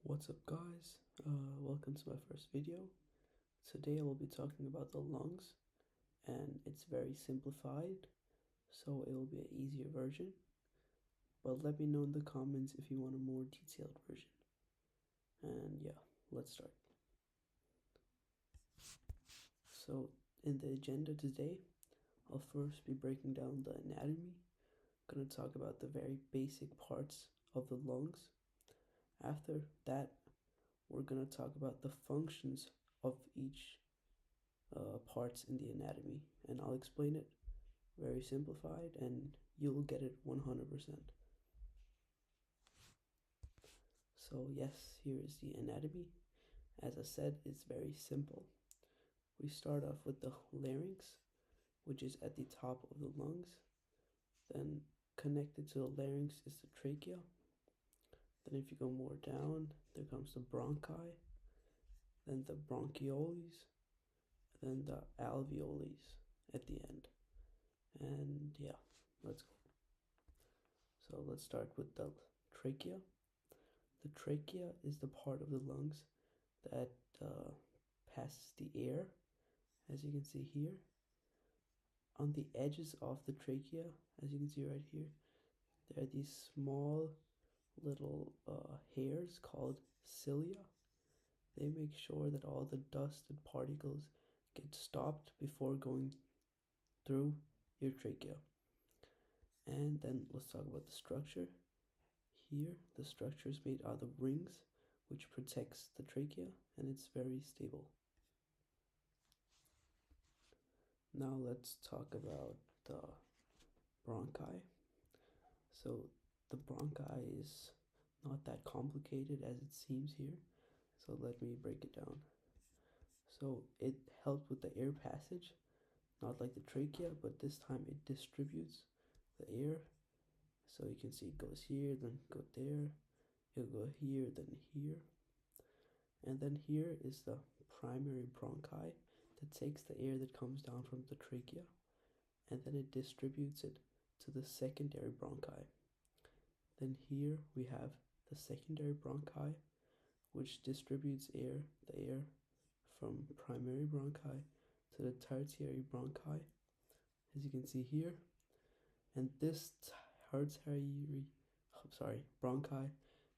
What's up guys, welcome to my first video. Today I will be talking about the lungs, and it's very simplified, so it will be an easier version. But let me know in the comments if you want a more detailed version. And yeah, let's start. So in the agenda today, I'll first be breaking down the anatomy. I'm going to talk about the very basic parts of the lungs. After that, we're going to talk about the functions of each parts in the anatomy, and I'll explain it very simplified and you'll get it 100%. So yes, here is the anatomy. As I said, it's very simple. We start off with the larynx, which is at the top of the lungs. Then connected to the larynx is the trachea. Then if you go more down, there comes the bronchi, then the bronchioles, then the alveoles at the end. And yeah, let's go. So let's start with the trachea. The trachea is the part of the lungs that passes the air, as you can see here. On the edges of the trachea, as you can see right here, there are these small little hairs called cilia. They make sure that all the dust and particles get stopped before going through your trachea. And then let's talk about the structure. Here, the structure is made out of rings, which protects the trachea, and it's very stable. Now let's talk about the bronchi. So the bronchi is not that complicated as it seems here, so let me break it down. So it helps with the air passage, not like the trachea, but this time it distributes the air. So you can see it goes here, then go there, it'll go here, then here. And then here is the primary bronchi that takes the air that comes down from the trachea, and then it distributes it to the secondary bronchi. Then here we have the secondary bronchi, which distributes the air from primary bronchi to the tertiary bronchi, as you can see here. And this bronchi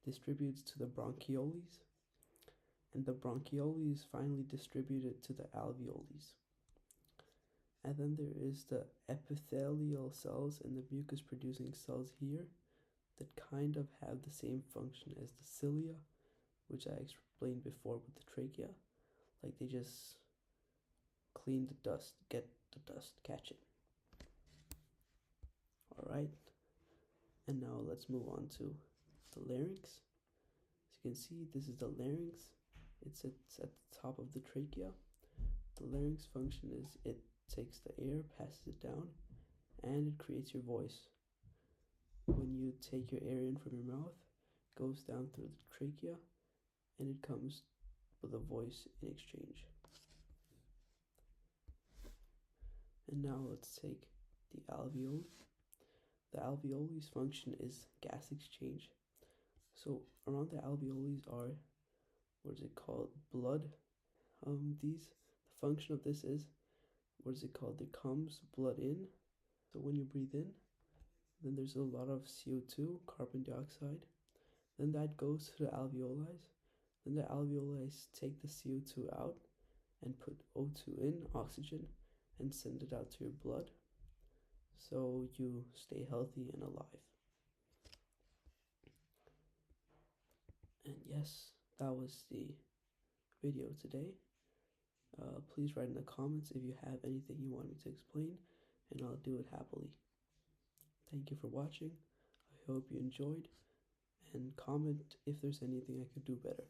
distributes to the bronchioles, and the bronchioles finally distributed to the alveoles. And then there is the epithelial cells and the mucus producing cells here that kind of have the same function as the cilia, which I explained before with the trachea. Like they just clean the dust, get the dust, catch it. Alright, and now let's move on to the larynx. As you can see, this is the larynx. It's at the top of the trachea. The larynx function is it takes the air, passes it down, and it creates your voice. When you take your air in from your mouth, it goes down through the trachea, and it comes with a voice in exchange. And now let's take the alveoli. The alveoli's function is gas exchange. So around the alveoli are, what is it called, blood. The function of this is, what is it called, there comes blood in. So when you breathe in, then there's a lot of CO2, carbon dioxide. Then that goes to the alveoli. Then the alveoli take the CO2 out and put O2 in, oxygen, and send it out to your blood, so you stay healthy and alive. And yes, that was the video today. Please write in the comments if you have anything you want me to explain, and I'll do it happily. Thank you for watching. I hope you enjoyed, and comment if there's anything I could do better.